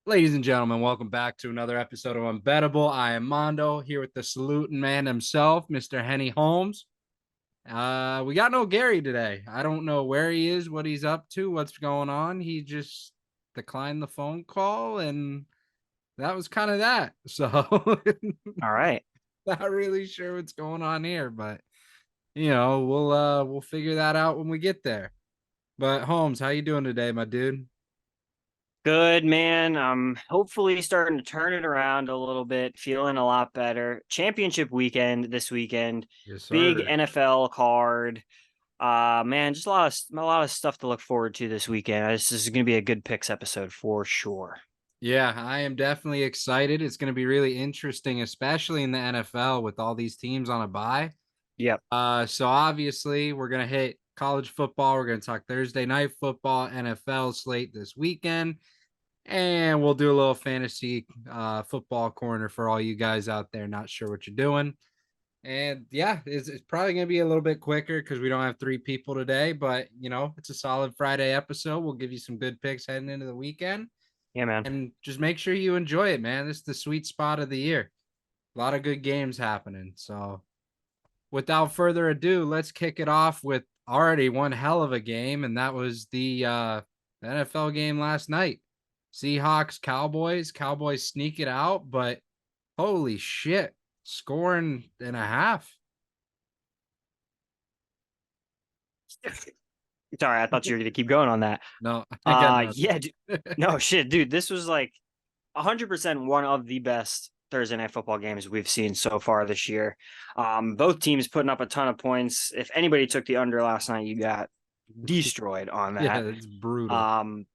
Ladies and gentlemen, welcome back to another episode of Unbettable. I am Mondo here with the saluting man himself, Mr. Henny Holmes. We got no Gary today. I don't know where he is, what he's up to, what's going on. He just declined the phone call, and that was kind of that. So, All right. not really sure what's going on here, but we'll figure that out when we get there. But Holmes, how you doing today, my dude? Good, man. I'm hopefully starting to turn it around a little bit, feeling a lot better. Championship weekend this weekend. Yes, Big sir. NFL card. Man, just a lot of stuff to look forward to this weekend. This is going to be a good picks episode for sure. Yeah, I am definitely excited. It's going to be really interesting, especially in the NFL with all these teams on a bye. Yep. So obviously, we're going to hit college football. We're going to talk Thursday night football, NFL slate this weekend, and we'll do a little fantasy football corner for all you guys out there not sure what you're doing. And yeah, it's probably going to be a little bit quicker because we don't have three people today, but it's a solid Friday episode. We'll give you some good picks heading into the weekend Yeah, man. and just make sure you enjoy it, man. This is the sweet spot of the year. A lot of good games happening. So, without further ado, let's kick it off with already one hell of a game, and that was the NFL game last night. Seahawks, Cowboys. Cowboys sneak it out, but holy shit, scoring and a half. Sorry, I thought you were going to keep going on that. No, I got Yeah. nothing. No, shit, dude. This was like 100% one of the best Thursday night football games we've seen so far this year. Both teams putting up a ton of points. If anybody took the under last night, you got destroyed on Yeah, that. it's brutal. Um,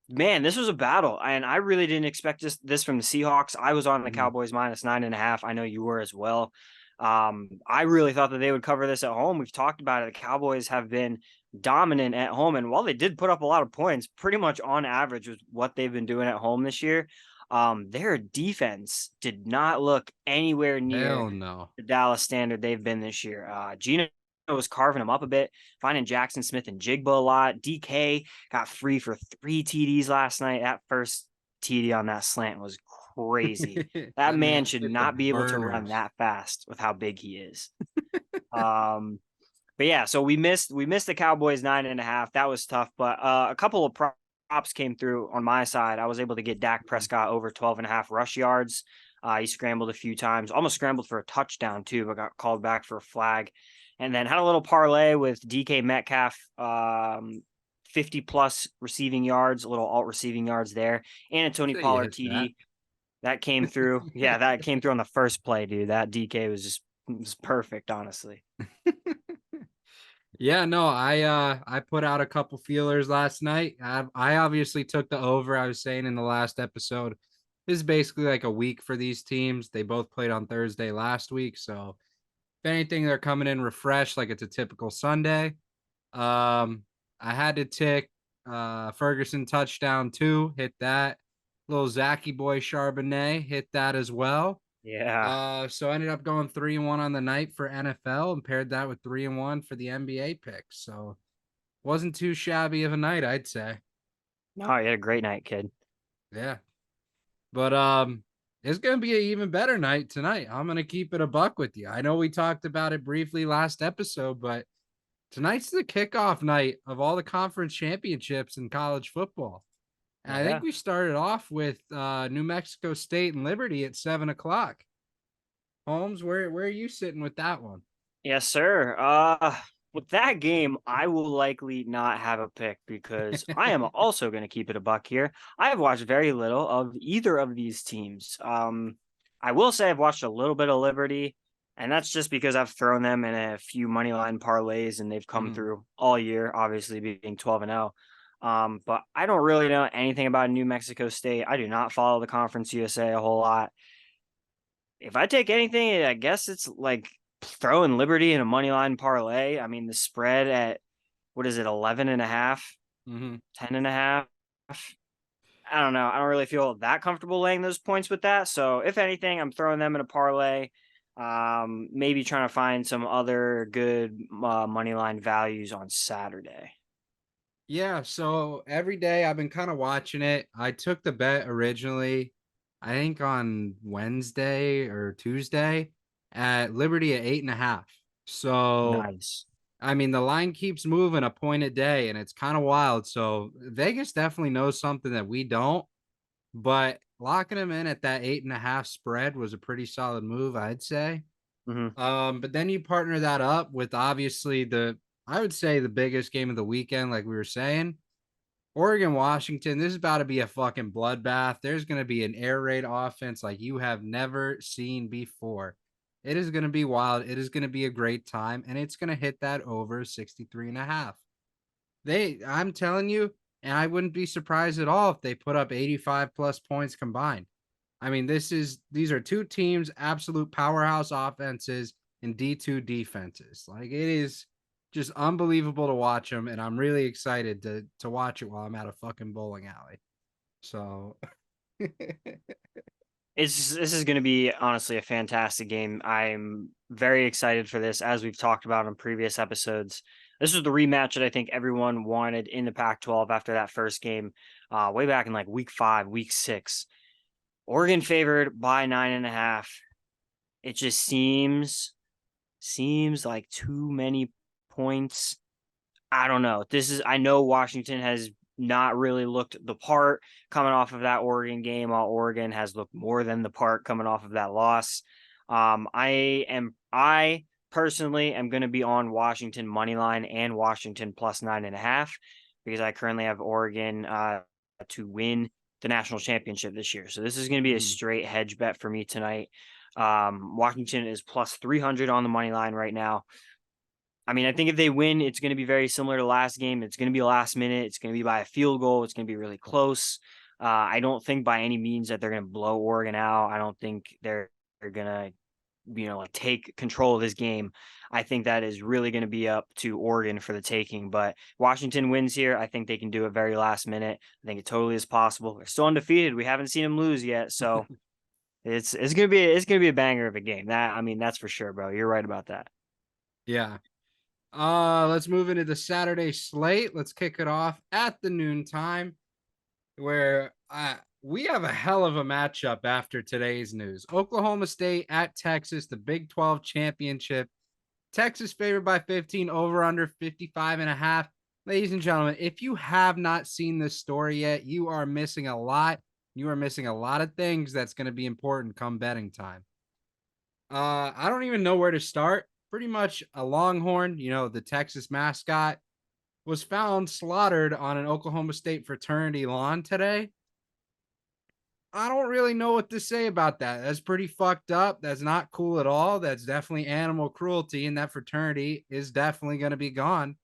Man, this was a battle, and I really didn't expect this from the Seahawks. I was on the Mhm. Cowboys -9.5. I know you were as well. I really thought that they would cover this at home. We've talked about it. The Cowboys have been dominant at home, and while they did put up a lot of points, pretty much on average was what they've been doing at home this year. Their defense did not look anywhere near Hell no. the Dallas standard they've been this year. Gino was carving them up a bit, finding Jackson Smith and Jigba a lot. DK got free for 3 TDs last night. That first TD on that slant was crazy. That That man man should hit the not be able to run burners. that fast with how big he is. Um, but yeah, so we missed the Cowboys 9.5. That was tough, but a couple of props came through on my side. I was able to get Dak Prescott over 12.5 rush yards. He scrambled a few times, almost scrambled for a touchdown too, but got called back for a flag. And then had a little parlay with DK Metcalf, 50 plus receiving yards, a little alt receiving yards there, and a Tony So you Pollard hit that. TD that came through. Yeah, that came through on the first play, dude. That DK was perfect, honestly. Yeah, no, I put out a couple feelers last night. I obviously took the over. I was saying in the last episode, this is basically like a week for these teams. They both played on Thursday last week, so if anything, they're coming in refreshed like it's a typical Sunday. I had to tick Ferguson touchdown too, hit that. Little Zachy boy Charbonnet hit that as well. Yeah. So I ended up going 3-1 on the night for NFL and paired that with 3-1 for the NBA picks. So wasn't too shabby of a night, I'd say. No, you had a great night, kid. Yeah. But it's gonna be an even better night tonight. I'm gonna keep it a buck with you. I know we talked about it briefly last episode, but tonight's the kickoff night of all the conference championships in college football. And I think Yeah. we started off with New Mexico State and Liberty at 7 o'clock. Holmes, where are you sitting with that one? Yes, sir. With that game, I will likely not have a pick because I am also going to keep it a buck here. I have watched very little of either of these teams. I will say I've watched a little bit of Liberty, and that's just because I've thrown them in a few money line parlays and they've come Mhm. through all year, obviously being 12-0. But I don't really know anything about New Mexico State. I do not follow the Conference USA a whole lot. If I take anything, I guess it's like throwing Liberty in a money line parlay. I mean, the spread at what is it, 11.5, Mhm. 10.5. I don't know. I don't really feel that comfortable laying those points with that. So if anything, I'm throwing them in a parlay. Maybe trying to find some other good money line values on Saturday. Yeah, so every day I've been kind of watching it. I took the bet originally, I think on Wednesday or Tuesday at Liberty at 8.5. So Nice. I mean, the line keeps moving a point a day, and it's kind of wild. So Vegas definitely knows something that we don't, but locking them in at that 8.5 spread was a pretty solid move, I'd say. Hmm. But then you partner that up with obviously I would say the biggest game of the weekend, like we were saying, Oregon, Washington. This is about to be a fucking bloodbath. There's going to be an air raid offense like you have never seen before. It is going to be wild. It is going to be a great time, and it's going to hit that over 63.5. I'm telling you, and I wouldn't be surprised at all if they put up 85 plus points combined. I mean, these are two teams, absolute powerhouse offenses and D2 defenses. Like it is just unbelievable to watch them, and I'm really excited to watch it while I'm at a fucking bowling alley. So This is going to be honestly a fantastic game. I'm very excited for this, as we've talked about on previous episodes. This was the rematch that I think everyone wanted in the Pac-12 after that first game, way back in like week 5, week 6. Oregon favored by 9.5. It just seems like too many points. I don't know. I know Washington has not really looked the part coming off of that Oregon game, while Oregon has looked more than the part coming off of that loss. I personally am going to be on Washington money line and Washington plus 9.5 because I currently have Oregon to win the national championship this year. So this is going to be a mm, straight hedge bet for me tonight. Washington is plus 300 on the money line right now. I mean, I think if they win, it's going to be very similar to last game. It's going to be last minute. It's going to be by a field goal. It's going to be really close. I don't think by any means that they're going to blow Oregon out. I don't think they're going to, like take control of this game. I think that is really going to be up to Oregon for the taking. But Washington wins here. I think they can do it very last minute. I think it totally is possible. They're still undefeated. We haven't seen them lose yet, so it's gonna be a banger of a game. That's for sure, bro. You're right about that. yeah. Let's move into the Saturday slate. Let's kick it off at the noon time where we have a hell of a matchup after today's news. Oklahoma State at Texas, the Big 12 championship. Texas favored by 15, over under 55.5. Ladies and gentlemen, if you have not seen this story yet, you are missing a lot. You are missing a lot of things that's going to be important come betting time. I don't even know where to start. Pretty much a Longhorn, the Texas mascot, was found slaughtered on an Oklahoma State fraternity lawn today. I don't really know what to say about that. That's pretty fucked up. That's not cool at all. That's definitely animal cruelty, and that fraternity is definitely going to be gone.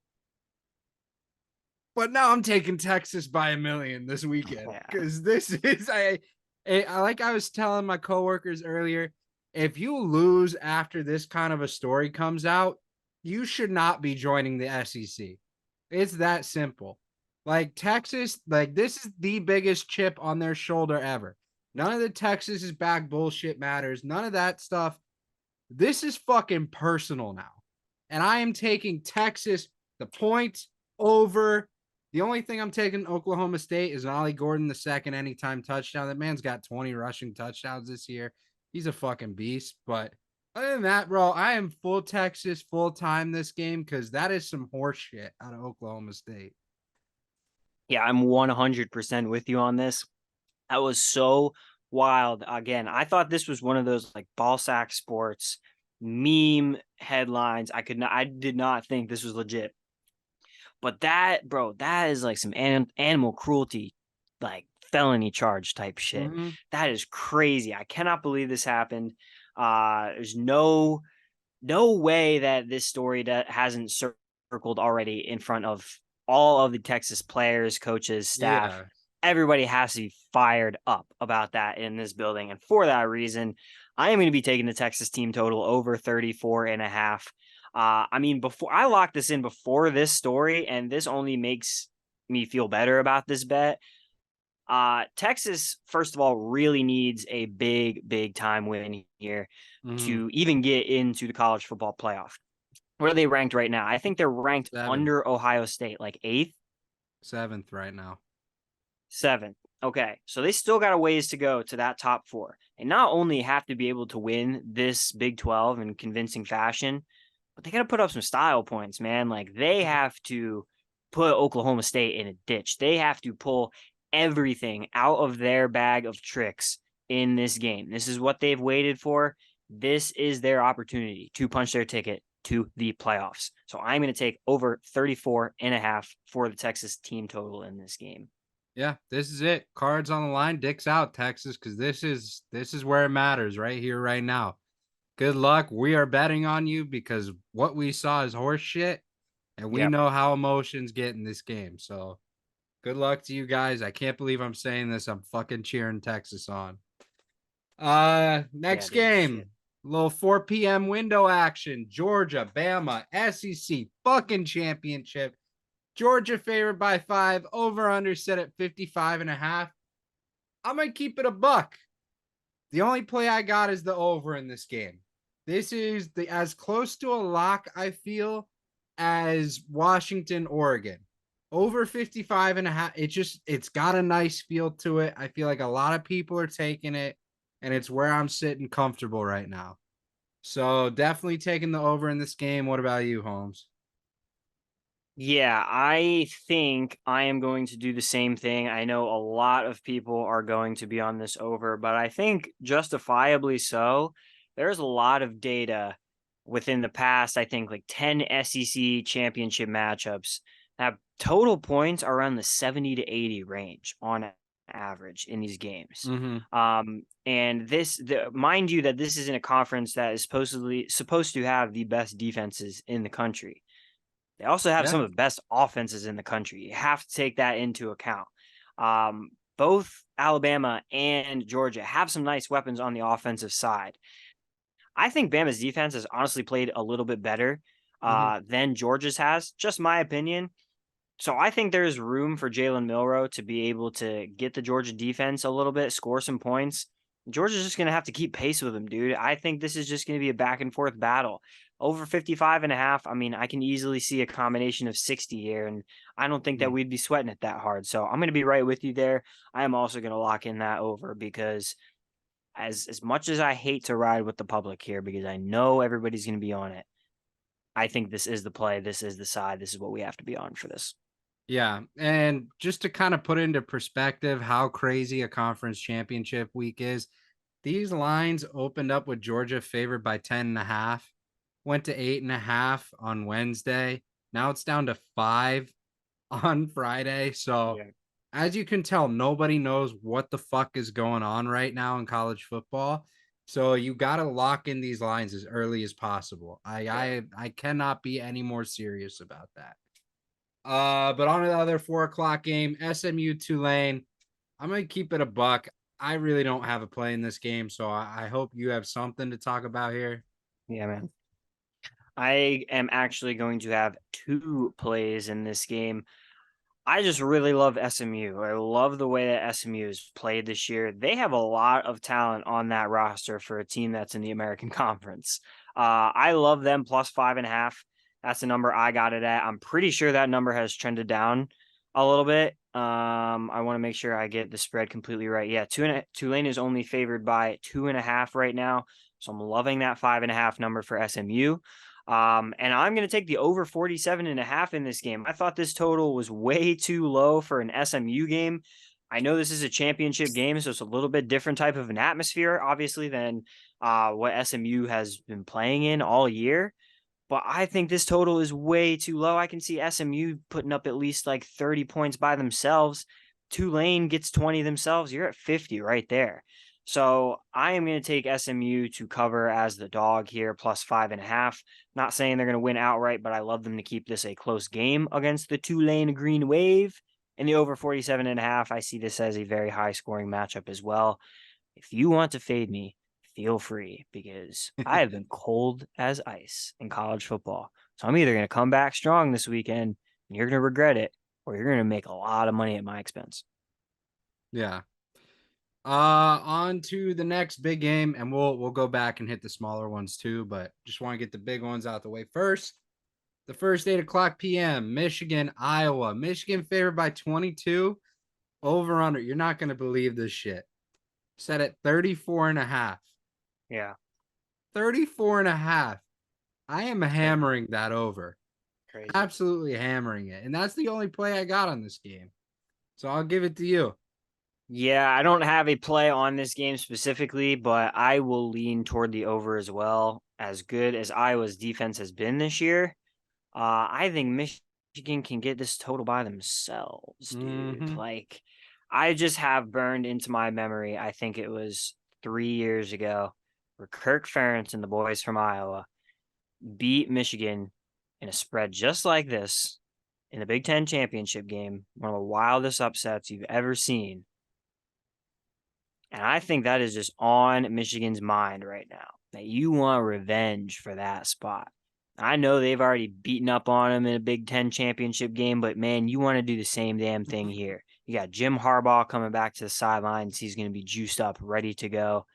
But now I'm taking Texas by a million this weekend Yeah. because this is I like I was telling my coworkers earlier. If you lose after this kind of a story comes out, you should not be joining the SEC. It's that simple. Like Texas, like this is the biggest chip on their shoulder ever. None of the Texas is back bullshit matters. None of that stuff. This is fucking personal now. And I am taking Texas the point over. The only thing I'm taking Oklahoma State is Ollie Gordon the second anytime touchdown. That man's got 20 rushing touchdowns this year. He's a fucking beast. But other than that, bro, I am full Texas full time this game because that is some horse shit out of Oklahoma State. Yeah, I'm 100% with you on this. That was so wild. Again, I thought this was one of those like ball sack sports meme headlines. I did not think this was legit. But that, bro, that is like some animal cruelty, like felony charge type shit. Mm-hmm. That is crazy. I cannot believe this happened. There's no way that this story that hasn't circled already in front of all of the Texas players, coaches, staff. Yeah. Everybody has to be fired up about that in this building. And for that reason, I am going to be taking the Texas team total over 34.5. Before I locked this in before this story, and this only makes me feel better about this bet. Texas, first of all, really needs a big time win here Mm-hmm. to even get into the college football playoff. Where are they ranked right now? I think they're ranked 7. under Ohio State, like eighth. 7th right now. 7th. Okay, so they still got a ways to go to that top 4. And not only have to be able to win this Big 12 in convincing fashion, but they got to put up some style points, man. Like they have to put Oklahoma State in a ditch. They have to pull everything out of their bag of tricks in this game. This is what they've waited for. This is their opportunity to punch their ticket to the playoffs. So I'm going to take over 34.5 for the Texas team total in this game. Yeah, this is it. Cards on the line, dicks out, Texas, because this is where it matters right here, right now. Good luck. We are betting on you because what we saw is horse shit, and we Yep. know how emotions get in this game. So good luck to you guys. I can't believe I'm saying this. I'm fucking cheering Texas on. Yeah, Next dude. Shit. game. Little 4 p.m. window action. Georgia, Bama, SEC fucking championship. Georgia favored by 5, over under set at 55.5. I'm gonna keep it a buck. The only play I got is the over in this game. This is the as close to a lock, I feel, as Washington, Oregon. Over 55.5. It's got a nice feel to it. I feel like a lot of people are taking it, and it's where I'm sitting comfortable right now. So definitely taking the over in this game. What about you, Holmes? Yeah, I think I am going to do the same thing. I know a lot of people are going to be on this over, but I think justifiably so. There's a lot of data within the past, I think like 10 SEC championship matchups have total points around the 70 to 80 range on average in these games. Mm-hmm. And mind you that this is in a conference that is supposed to have the best defenses in the country. They also have Yeah. some of the best offenses in the country. You have to take that into account. Both Alabama and Georgia have some nice weapons on the offensive side. I think Bama's defense has honestly played a little bit better Mm-hmm. than Georgia's has, just my opinion. So I think there's room for Jalen Milroe to be able to get the Georgia defense a little bit, score some points. Georgia's just going to have to keep pace with them, dude. I think this is just going to be a back and forth battle. Over 55.5. I mean, I can easily see a combination of 60 here, and I don't think that we'd be sweating it that hard. So I'm going to be right with you there. I am also going to lock in that over because as much as I hate to ride with the public here because I know everybody's going to be on it, I think this is the play. This is the side. This is what we have to be on for this. Yeah. And just to kind of put into perspective how crazy a conference championship week is, these lines opened up with Georgia favored by 10.5, went to 8.5 on Wednesday. Now it's down to 5 on Friday. So Yeah. as you can tell, nobody knows what the fuck is going on right now in college football. So you got to lock in these lines as early as possible. Yep. I cannot be any more serious about that. But on to the other 4 o'clock game, SMU Tulane. I'm gonna keep it a buck. I really don't have a play in this game, so I hope you have something to talk about here. Yeah, man. I am actually going to have 2 plays in this game. I just really love SMU. I love the way that SMU has played this year. They have a lot of talent on that roster for a team that's in the American Conference. I love them plus 5.5. That's the number I got it at. I'm pretty sure that number has trended down a little bit. I want to make sure I get the spread completely right. Yeah, Tulane is only favored by 2.5 right now. So I'm loving that 5.5 number for SMU. And I'm going to take the over 47.5 in this game. I thought this total was way too low for an SMU game. I know this is a championship game, so it's a little bit different type of an atmosphere, obviously, than what SMU has been playing in all year. But I think this total is way too low. I can see SMU putting up at least like 30 points by themselves. Tulane gets 20 themselves. You're at 50 right there. So I am going to take SMU to cover as the dog here, plus 5.5. Not saying they're going to win outright, but I love them to keep this a close game against the Tulane Green Wave. In the over 47.5, I see this as a very high scoring matchup as well. If you want to fade me, feel free because I have been cold as ice in college football. So I'm either going to come back strong this weekend and you're going to regret it, or you're going to make a lot of money at my expense. Yeah. On to the next big game, and we'll go back and hit the smaller ones too, but just want to get the big ones out the way first. The first 8 o'clock p.m. Michigan, Iowa. Michigan favored by 22. Over under. You're not going to believe this shit. Set at 34 and a half. Yeah. 34 and a half. I am hammering that over. Crazy. Absolutely hammering it. And that's the only play I got on this game. So I'll give it to you. Yeah, I don't have a play on this game specifically, but I will lean toward the over as well. As good as Iowa's defense has been this year, I think Michigan can get this total by themselves, dude. Mm-hmm. Like, I just have burned into my memory. I think it was 3 years ago where Kirk Ferentz and the boys from Iowa beat Michigan in a spread just like this in the Big Ten championship game, one of the wildest upsets you've ever seen. And I think that is just on Michigan's mind right now, that you want revenge for that spot. I know they've already beaten up on them in a Big Ten championship game, but man, you want to do the same damn thing here. You got Jim Harbaugh coming back to the sidelines. He's going to be juiced up, ready to go.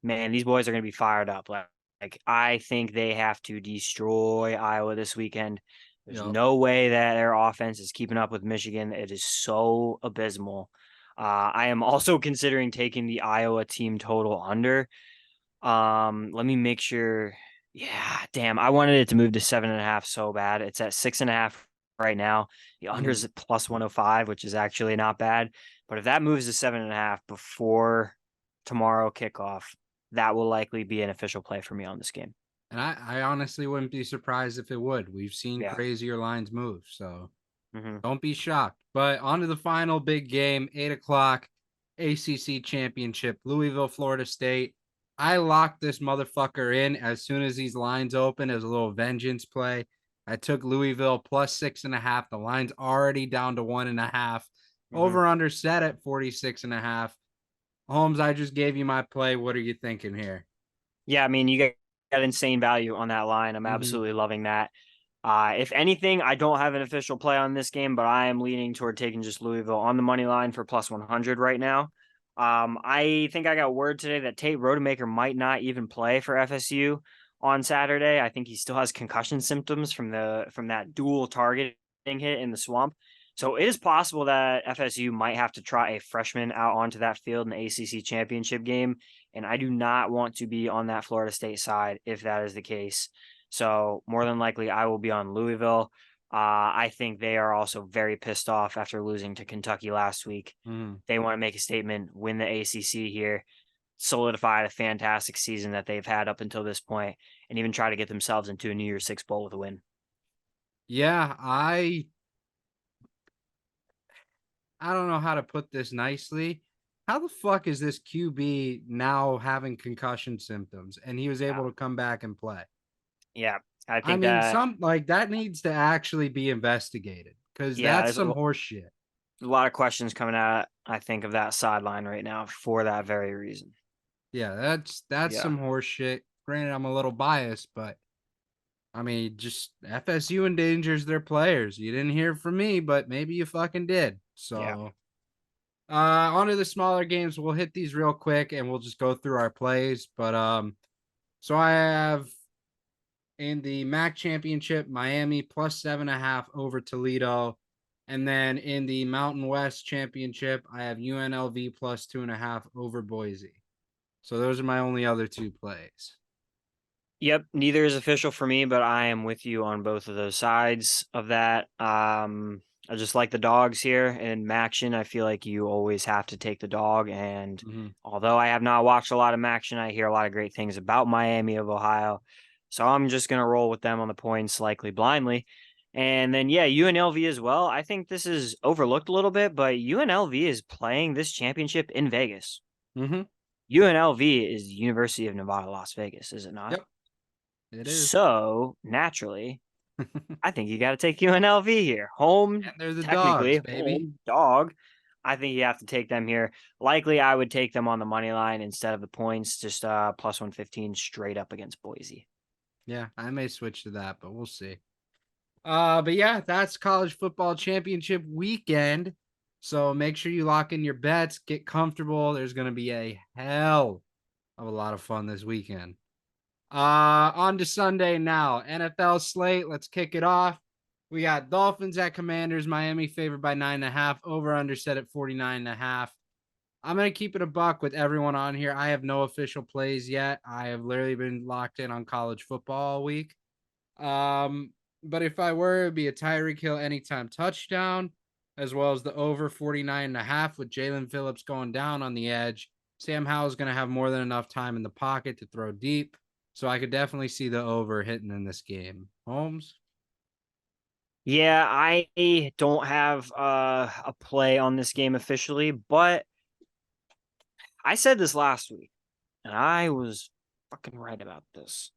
Man, these boys are going to be fired up. Like I think they have to destroy Iowa this weekend. There's Yep. no way that their offense is keeping up with Michigan. It is so abysmal. I am also considering taking the Iowa team total under. Let me make sure. Yeah, damn. I wanted it to move to 7.5 so bad. It's at 6.5 right now. The under is at plus 105, which is actually not bad. But if that moves to 7.5 before tomorrow kickoff, that will likely be an official play for me on this game. And I honestly wouldn't be surprised if it would. We've seen Yeah. crazier lines move. So Mm-hmm. don't be shocked. But on to the final big game, 8 o'clock, ACC championship, Louisville, Florida State. I locked this motherfucker in as soon as these lines open as a little vengeance play. I took Louisville plus 6.5. The line's already down to 1.5. Mm-hmm. Over under set at 46.5. Holmes, I just gave you my play. What are you thinking here? Yeah, I mean, you got insane value on that line. I'm Mm-hmm. absolutely loving that. If anything, I don't have an official play on this game, but I am leaning toward taking just Louisville on the money line for plus 100 right now. I think I got word today that Tate Rodemaker might not even play for FSU on Saturday. I think he still has concussion symptoms from that dual targeting hit in the swamp. So it is possible that FSU might have to try a freshman out onto that field in the ACC championship game. And I do not want to be on that Florida State side if that is the case. So more than likely, I will be on Louisville. I think they are also very pissed off after losing to Kentucky last week. Mm-hmm. They want to make a statement, win the ACC here, solidify a fantastic season that they've had up until this point, and even try to get themselves into a New Year's Six bowl with a win. Yeah, I don't know how to put this nicely. How the fuck is this QB now having concussion symptoms and he was able Yeah, to come back and play? yeah. I I think mean, that some like that needs to actually be investigated because yeah, that's there's some horse shit. a lot of questions coming out. I think of that sideline right now for that very reason. Yeah, that's Yeah, some horse shit. Granted, I'm a little biased, but I mean, just FSU endangers their players. You didn't hear from me, but maybe you fucking did. yeah. So on to the smaller games. We'll hit these real quick and we'll just go through our plays. But so I have in the MAC championship, Miami plus 7.5 over Toledo. And then in the Mountain West championship, I have UNLV plus 2.5 over Boise. So those are my only other two plays. Yep, neither is official for me, but I am with you on both of those sides of that. I just like the dogs here in Maction. I feel like you always have to take the dog. And Mm-hmm. although I have not watched a lot of Maction, I hear a lot of great things about Miami of Ohio. So I'm just gonna roll with them on the points, likely blindly. And then yeah, UNLV as well. I think this is overlooked a little bit, but UNLV is playing this championship in Vegas. Mm-hmm. UNLV is University of Nevada, Las Vegas, is it not? Yep, it is. So naturally, I think you got to take UNLV here. Home, And they're the dogs, technically, baby. home dog. I think you have to take them here. Likely, I would take them on the money line instead of the points, just plus 115 straight up against Boise. Yeah, I may switch to that, but we'll see. But yeah, that's college football championship weekend. So make sure you lock in your bets, get comfortable. There's going to be a hell of a lot of fun this weekend. On to Sunday now. NFL slate. Let's kick it off. We got Dolphins at Commanders. Miami favored by 9.5. Over under set at 49.5. I'm gonna keep it a buck with everyone on here. I have no official plays yet. I have literally been locked in on college football all week. Um, but if I were, it'd be a Tyreek Hill anytime touchdown, as well as the over 49.5 with Jalen Phillips going down on the edge. Sam Howell's going to have more than enough time in the pocket to throw deep. So I could definitely see the over hitting in this game. Holmes? Yeah, I don't have a play on this game officially, but I said this last week, and I was fucking right about this.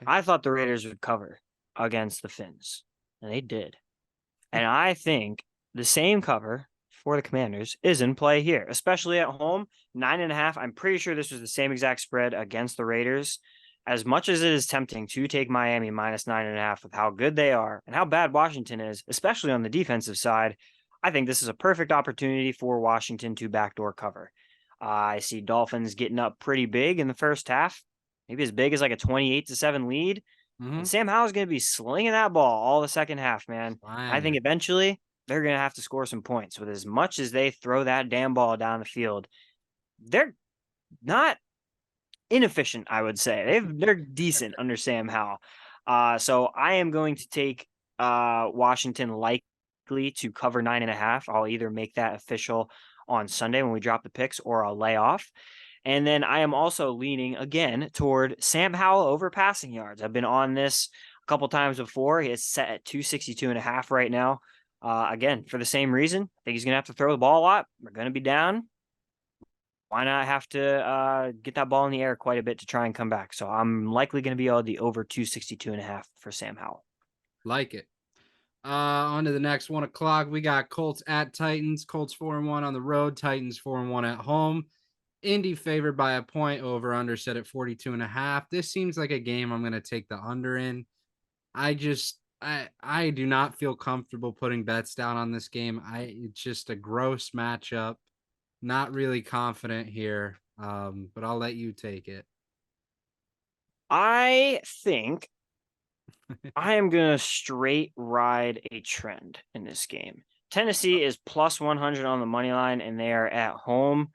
I thought the Raiders would cover against the Finns, and they did. And I think the same cover for the Commanders is in play here, especially at home. 9.5. I'm pretty sure this was the same exact spread against the Raiders. As much as it is tempting to take Miami minus 9.5 with how good they are and how bad Washington is, especially on the defensive side, I think this is a perfect opportunity for Washington to backdoor cover. I see Dolphins getting up pretty big in the first half, maybe as big as like a 28-7 lead. Mm-hmm. And Sam Howell's going to be slinging that ball all the second half, man. I think eventually they're going to have to score some points. With as much as they throw that damn ball down the field, they're not inefficient, I would say. They're decent under Sam Howell. So I am going to take Washington likely to cover 9.5. I'll either make that official on Sunday when we drop the picks, or I'll lay off. And then I am also leaning again toward Sam Howell over passing yards. I've been on this a couple times before. He is set at 262.5 right now. Again, for the same reason, I think he's going to have to throw the ball a lot. We're going to be down. Why not have to get that ball in the air quite a bit to try and come back? So I'm likely going to be on the over 262.5 for Sam Howell. Like it. On to the next 1 o'clock. We got Colts at Titans. Colts 4-1 on the road. Titans 4-1 at home. Indy favored by a point, over under set at 42.5. This seems like a game I'm going to take the under in. I do not feel comfortable putting bets down on this game. It's just a gross matchup. Not really confident here. But I'll let you take it. I think I am going to straight ride a trend in this game. Tennessee is plus 100 on the money line, and they are at home.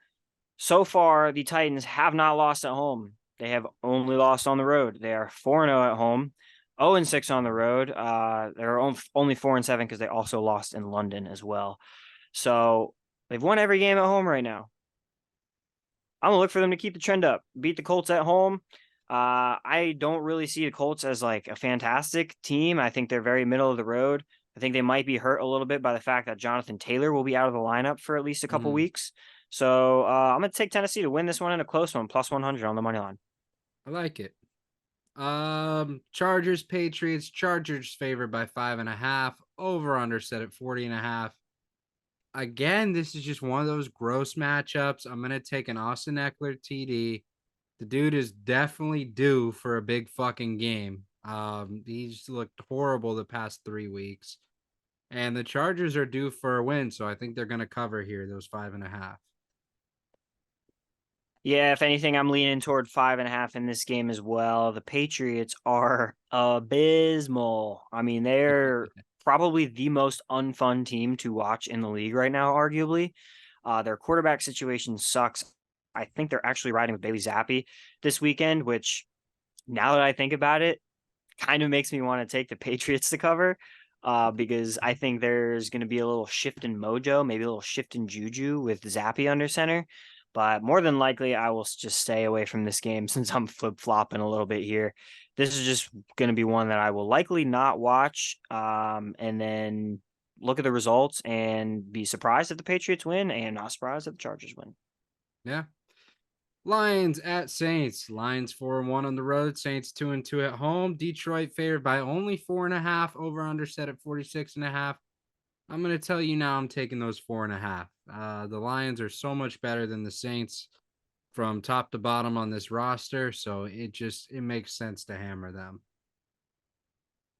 So far, the Titans have not lost at home. They have only lost on the road. They are 4-0 at home, 0-6 on the road. They're only 4-7 because they also lost in London as well. So they've won every game at home right now. I'm gonna look for them to keep the trend up, beat the Colts at home. I don't really see the Colts as like a fantastic team. I think they're very middle of the road. I think they might be hurt a little bit by the fact that Jonathan Taylor will be out of the lineup for at least a couple weeks. So I'm going to take Tennessee to win this one in a close one, plus 100 on the money line. I like it. Chargers, Patriots. Chargers favored by 5.5. Over under set at 40.5. Again, this is just one of those gross matchups. I'm going to take an Austin Eckler TD. The dude is definitely due for a big fucking game. He's looked horrible the past 3 weeks. And the Chargers are due for a win, so I think they're going to cover here, those 5.5. Yeah, if anything, I'm leaning toward 5.5 in this game as well. The Patriots are abysmal. I mean, they're probably the most unfun team to watch in the league right now, arguably. Their quarterback situation sucks. I think they're actually riding with Bailey Zappi this weekend, which now that I think about it, kind of makes me want to take the Patriots to cover. Because I think there's going to be a little shift in mojo, maybe a little shift in juju with Zappi under center. But more than likely, I will just stay away from this game since I'm flip-flopping a little bit here. This is just going to be one that I will likely not watch, and then look at the results and be surprised if the Patriots win and not surprised if the Chargers win. Yeah. Lions at Saints. Lions 4-1 on the road. Saints 2-2 at home. Detroit favored by only 4.5. Over under set at 46.5. I'm going to tell you now I'm taking those 4.5. The Lions are so much better than the Saints from top to bottom on this roster. So it makes sense to hammer them.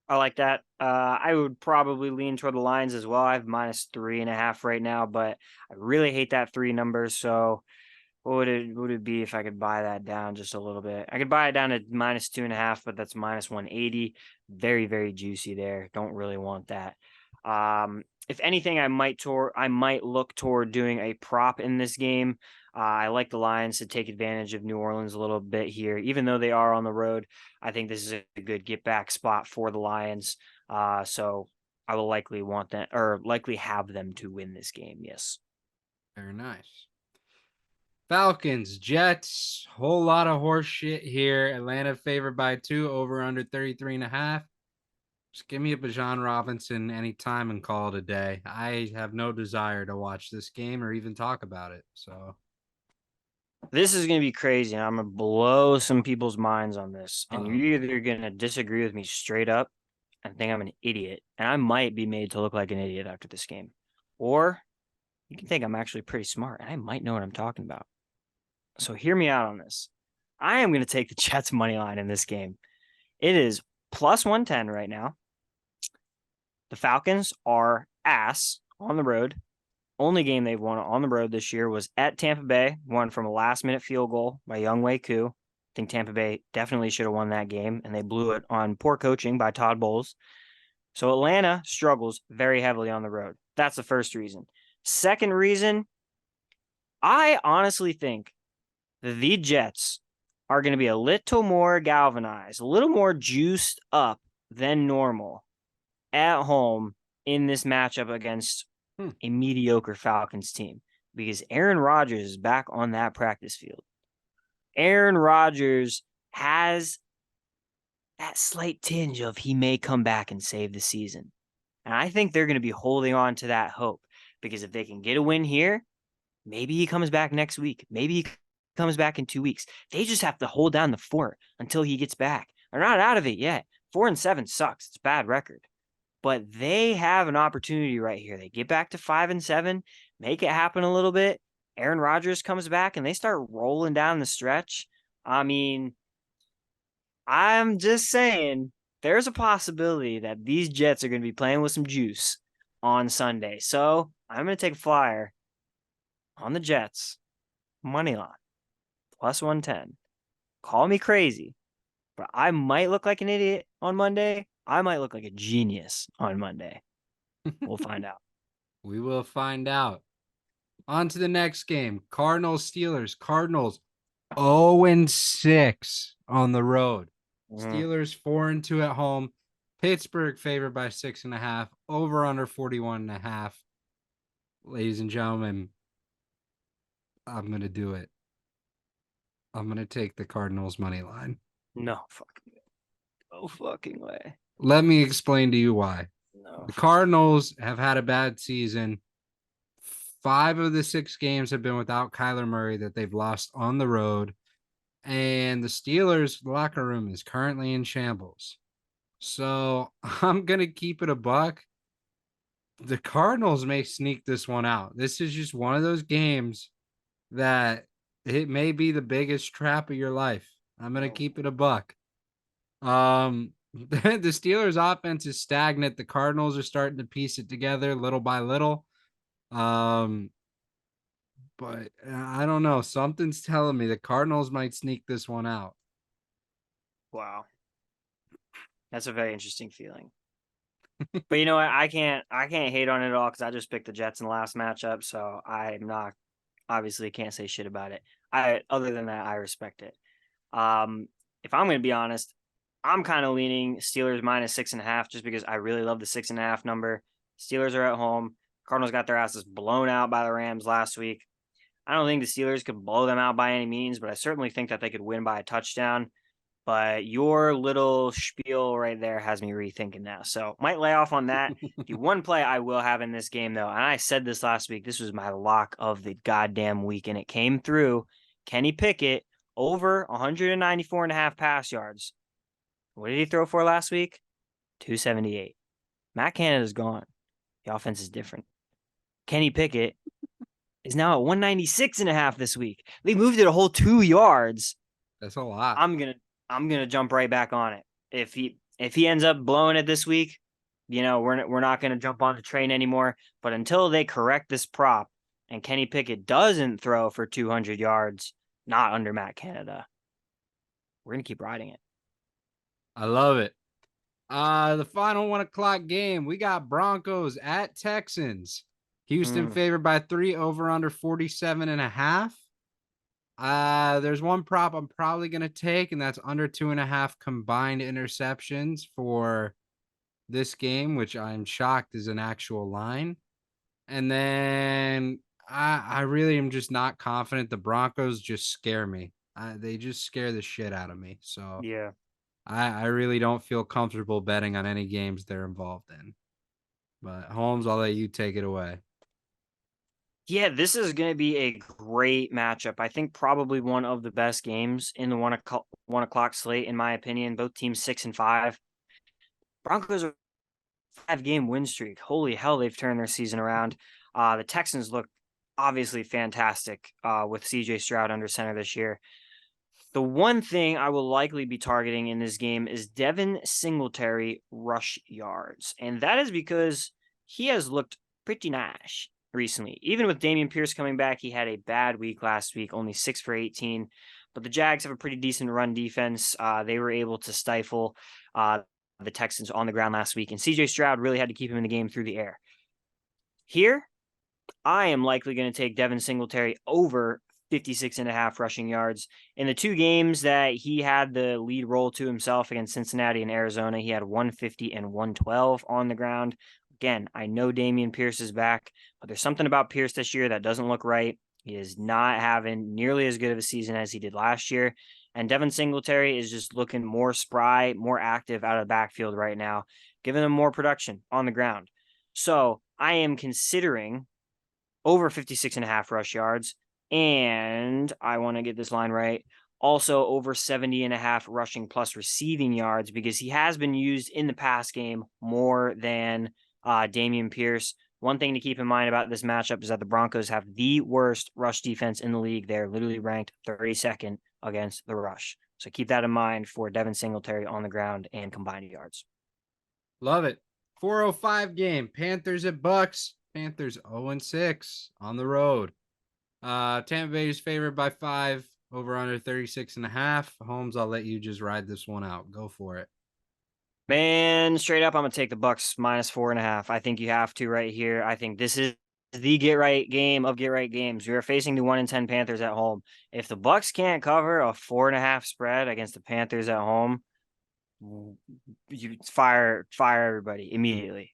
I like that. I would probably lean toward the Lions as well. I have -3.5 right now, but I really hate that 3 number. So What would it be if I could buy that down just a little bit? I could buy it down to -2.5, but that's -180. Very, very juicy there. Don't really want that. If anything, I might look toward doing a prop in this game. I like the Lions to take advantage of New Orleans a little bit here, even though they are on the road. I think this is a good get back spot for the Lions. So I will likely want that, or likely have them to win this game. Yes. Very nice. Falcons, Jets, whole lot of horse shit here. Atlanta favored by 2, over under 33.5. Just give me a Bijan Robinson anytime and call it a day. I have no desire to watch this game or even talk about it. So, This is going to be crazy, and I'm going to blow some people's minds on this. And uh-oh. you're either going to disagree with me straight up and think I'm an idiot, and I might be made to look like an idiot after this game. Or you can think I'm actually pretty smart, and I might know what I'm talking about. So hear me out on this. I am going to take the Jets money line in this game. It is +110 right now. The Falcons are ass on the road. Only game they've won on the road this year was at Tampa Bay, won from a last-minute field goal by Younghoe Koo. I think Tampa Bay definitely should have won that game, and they blew it on poor coaching by Todd Bowles. So Atlanta struggles very heavily on the road. That's the first reason. Second reason, I honestly think the Jets are going to be a little more galvanized, a little more juiced up than normal at home in this matchup against a mediocre Falcons team, because Aaron Rodgers is back on that practice field. Aaron Rodgers has that slight tinge of he may come back and save the season. And I think they're going to be holding on to that hope, because if they can get a win here, maybe he comes back next week. Maybe he comes back in 2 weeks. They just have to hold down the fort until he gets back. They're not out of it yet. 4-7 sucks. It's a bad record. But they have an opportunity right here. They get back to 5-7, make it happen a little bit. Aaron Rodgers comes back and they start rolling down the stretch. I mean, I'm just saying there's a possibility that these Jets are going to be playing with some juice on Sunday. So I'm going to take a flyer on the Jets money line +110. Call me crazy, but I might look like an idiot on Monday. I might look like a genius on Monday. We'll find out. We will find out. On to the next game. Cardinals, Steelers. Cardinals 0-6 on the road. Steelers 4-2 at home. Pittsburgh favored by 6.5. Over under 41.5. Ladies and gentlemen, I'm going to do it. I'm going to take the Cardinals money line. No fucking way. Let me explain to you why. No. The Cardinals have had a bad season. 5 of the 6 games have been without Kyler Murray that they've lost on the road. And the Steelers' locker room is currently in shambles. So I'm going to keep it a buck. The Cardinals may sneak this one out. This is just one of those games that it may be the biggest trap of your life. I'm going to keep it a buck. The Steelers' offense is stagnant. The Cardinals are starting to piece it together little by little. But I don't know. Something's telling me the Cardinals might sneak this one out. Wow. That's a very interesting feeling. But you know what? I can't hate on it at all, because I just picked the Jets in the last matchup, so I'm not obviously can't say shit about it. Other than that, I respect it. If I'm going to be honest, I'm kind of leaning Steelers -6.5, just because I really love the 6.5 number. Steelers are at home. Cardinals got their asses blown out by the Rams last week. I don't think the Steelers could blow them out by any means, but I certainly think that they could win by a touchdown. But your little spiel right there has me rethinking that. So might lay off on that. The one play I will have in this game, though, and I said this last week, this was my lock of the goddamn week, and it came through. Kenny Pickett over 194.5 pass yards. What did he throw for last week? 278. Matt Canada's gone. The offense is different. Kenny Pickett is now at 196.5 this week. They moved it a whole 2 yards. That's a lot. I'm gonna jump right back on it. If he ends up blowing it this week, we're not gonna jump on the train anymore. But until they correct this prop and Kenny Pickett doesn't throw for 200 yards, not under Matt Canada, we're going to keep riding it. I love it. The final 1 o'clock game, we got Broncos at Texans. Houston favored by 3, over under 47.5. There's one prop I'm probably gonna take, and that's under 2.5 combined interceptions for this game, which I'm shocked is an actual line. And then I really am just not confident. The Broncos just scare me. They just scare the shit out of me. So Yeah. I really don't feel comfortable betting on any games they're involved in. But Holmes, I'll let you take it away. Yeah, this is going to be a great matchup. I think probably one of the best games in the 1 o'clock slate, in my opinion. Both teams 6-5. Broncos are 5-game win streak. Holy hell, they've turned their season around. The Texans look obviously fantastic with CJ Stroud under center this year. The one thing I will likely be targeting in this game is Devin Singletary rush yards. And that is because he has looked pretty nice recently. Even with Dameon Pierce coming back, he had a bad week last week, only 6 for 18. But the Jags have a pretty decent run defense. They were able to stifle the Texans on the ground last week. And CJ Stroud really had to keep him in the game through the air. Here, I am likely going to take Devin Singletary over 56.5 rushing yards. In the 2 games that he had the lead role to himself against Cincinnati and Arizona, he had 150 and 112 on the ground. Again, I know Dameon Pierce is back, but there's something about Pierce this year that doesn't look right. He is not having nearly as good of a season as he did last year. And Devin Singletary is just looking more spry, more active out of the backfield right now, giving him more production on the ground. So I am considering over 56.5 rush yards. And I want to get this line right. Also over 70.5 rushing plus receiving yards, because he has been used in the pass game more than Dameon Pierce. One thing to keep in mind about this matchup is that the Broncos have the worst rush defense in the league. They're literally ranked 32nd against the rush. So keep that in mind for Devin Singletary on the ground and combined yards. Love it. 4:05 game. Panthers at Bucks. Panthers 0-6 on the road. Tampa Bay is favored by 5, over under 36.5. Holmes, I'll let you just ride this one out. Go for it. Man, straight up, I'm gonna take the Bucks -4.5. I think you have to right here. I think this is the get right game of get right games. We are facing the 1-10 Panthers at home. If the Bucks can't cover a 4.5 spread against the Panthers at home, you fire everybody immediately.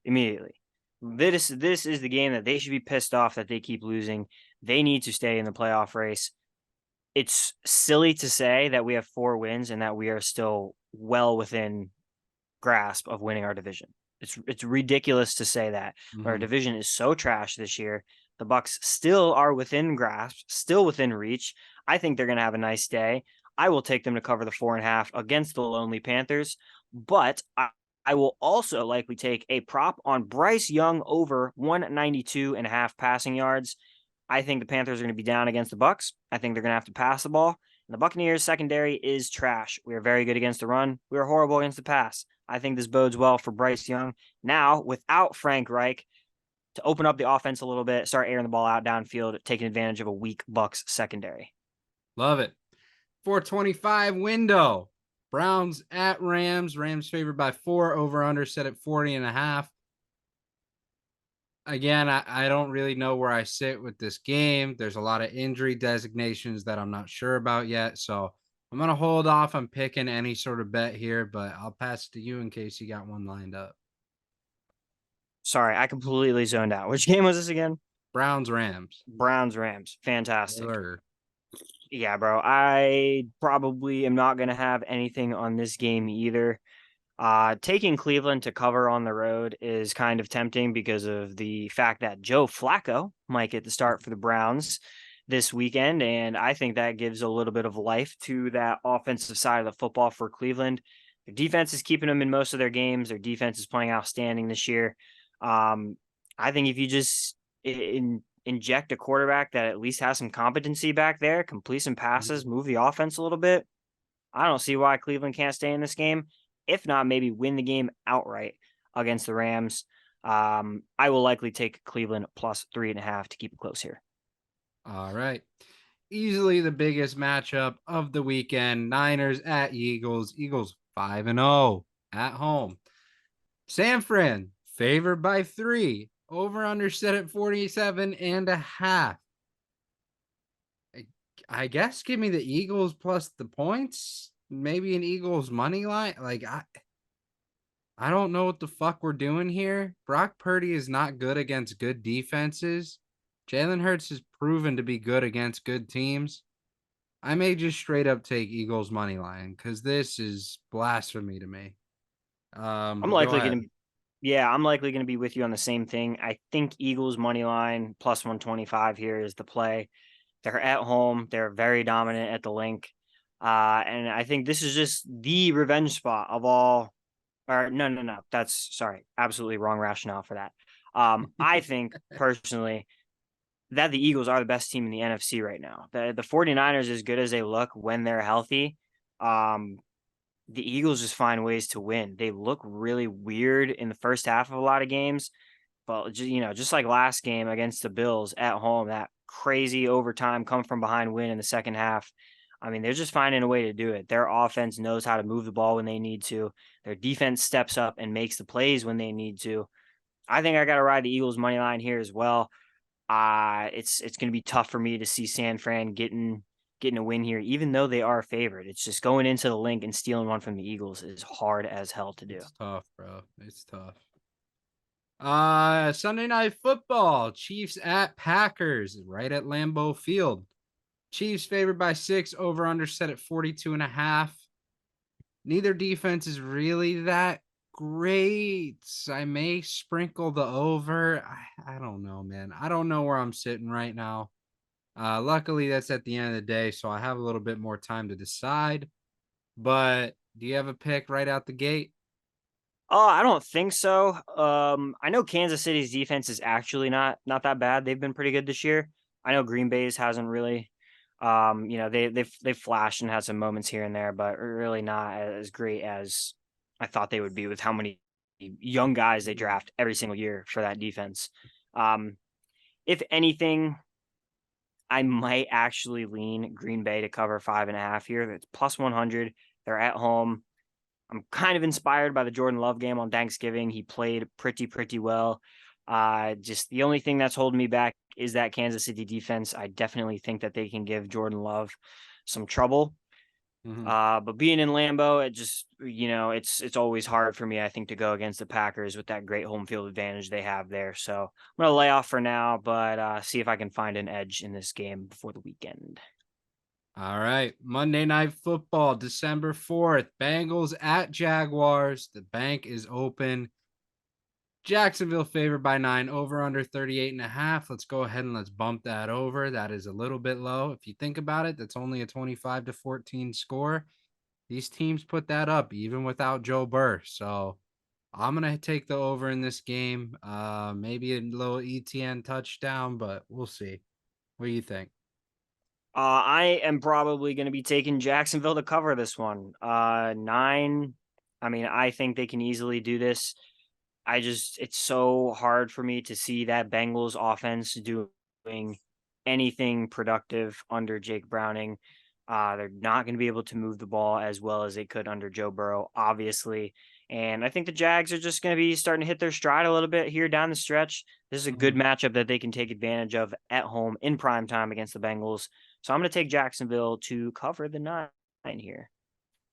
This is the game that they should be pissed off that they keep losing. They need to stay in the playoff race. It's silly to say that we have 4 wins and that we are still well within grasp of winning our division. It's ridiculous to say that. But our division is so trash this year. The Bucks still are within grasp, still within reach. I think they're going to have a nice day. I will take them to cover the 4.5 against the lonely Panthers, but I will also likely take a prop on Bryce Young over 192.5 passing yards. I think the Panthers are going to be down against the Bucks. I think they're going to have to pass the ball. And the Buccaneers secondary is trash. We are very good against the run. We are horrible against the pass. I think this bodes well for Bryce Young. Now, without Frank Reich, to open up the offense a little bit, start airing the ball out downfield, taking advantage of a weak Bucks secondary. Love it. 4:25 window. Browns at Rams. Rams favored by 4, over under set at 40.5. Again, I don't really know where I sit with this game. There's a lot of injury designations that I'm not sure about yet. So I'm going to hold off on picking any sort of bet here, but I'll pass it to you in case you got one lined up. Sorry, I completely zoned out. Which game was this again? Browns, Rams. Browns, Rams. Fantastic. Burger. Yeah, bro. I probably am not going to have anything on this game either. Taking Cleveland to cover on the road is kind of tempting because of the fact that Joe Flacco might get the start for the Browns this weekend. And I think that gives a little bit of life to that offensive side of the football for Cleveland. Their defense is keeping them in most of their games. Their defense is playing outstanding this year. I think if you just inject a quarterback that at least has some competency back there, complete some passes, move the offense a little bit, I don't see why Cleveland can't stay in this game. If not, maybe win the game outright against the Rams. I will likely take Cleveland +3.5 to keep it close here. All right. Easily the biggest matchup of the weekend. Niners at Eagles. Eagles 5-0 at home. San Fran favored by 3. Over under set at 47.5. I guess give me the Eagles plus the points. Maybe an Eagles money line. Like I don't know what the fuck we're doing here. Brock Purdy is not good against good defenses. Jalen Hurts has proven to be good against good teams. I may just straight up take Eagles money line because this is blasphemy to me. I'm Go likely ahead. going to, yeah, I'm likely going to be with you on the same thing. I think Eagles money line plus 125 here is the play. They're at home. They're very dominant at the link. And I think this is just the revenge spot of all. Or no. That's sorry. Absolutely wrong rationale for that. I think personally that the Eagles are the best team in the NFC right now. The 49ers, as good as they look when they're healthy, um, the Eagles just find ways to win. They look really weird in the first half of a lot of games, but just like last game against the Bills at home, that crazy overtime come from behind win in the second half. I mean, they're just finding a way to do it. Their offense knows how to move the ball when they need to. Their defense steps up and makes the plays when they need to. I think I got to ride the Eagles money line here as well. It's going to be tough for me to see San Fran getting a win here, even though they are favored. It's just going into the link and stealing one from the Eagles is hard as hell to do. It's tough, bro. It's tough. Sunday night football. Chiefs at Packers, right at Lambeau Field. Chiefs favored by 6, over under set at 42.5. Neither defense is really that great. I may sprinkle the over. I don't know, man. I don't know where I'm sitting right now. Luckily, that's at the end of the day, so I have a little bit more time to decide. But do you have a pick right out the gate? Oh, I don't think so. I know Kansas City's defense is actually not that bad. They've been pretty good this year. I know Green Bay's hasn't really. They've flashed and had some moments here and there, but really not as great as I thought they would be with how many young guys they draft every single year for that defense. Um, if anything, I might actually lean Green Bay to cover 5.5 here. That's plus 100. They're at home. I'm kind of inspired by the Jordan Love game on Thanksgiving. He played pretty well. Just the only thing that's holding me back is that Kansas City defense. I definitely think that they can give Jordan Love some trouble. Mm-hmm. But being in Lambeau, it just it's always hard for me, I think, to go against the Packers with that great home field advantage they have there. So I'm gonna lay off for now, but see if I can find an edge in this game before the weekend. All right. Monday night football, December 4th. Bengals at Jaguars. The bank is open. Jacksonville favored by 9, over under 38.5. Let's go ahead and let's bump that over. That is a little bit low. If you think about it, that's only a 25-14 score. These teams put that up even without Joe Burr. So I'm gonna take the over in this game. Maybe a little ETN touchdown, but we'll see. What do you think? I am probably going to be taking Jacksonville to cover this one. 9. I mean, I think they can easily do this. It's so hard for me to see that Bengals offense doing anything productive under Jake Browning. They're not going to be able to move the ball as well as they could under Joe Burrow, obviously. And I think the Jags are just going to be starting to hit their stride a little bit here down the stretch. This is a good Mhm. matchup that they can take advantage of at home in prime time against the Bengals. So I'm going to take Jacksonville to cover the 9 here.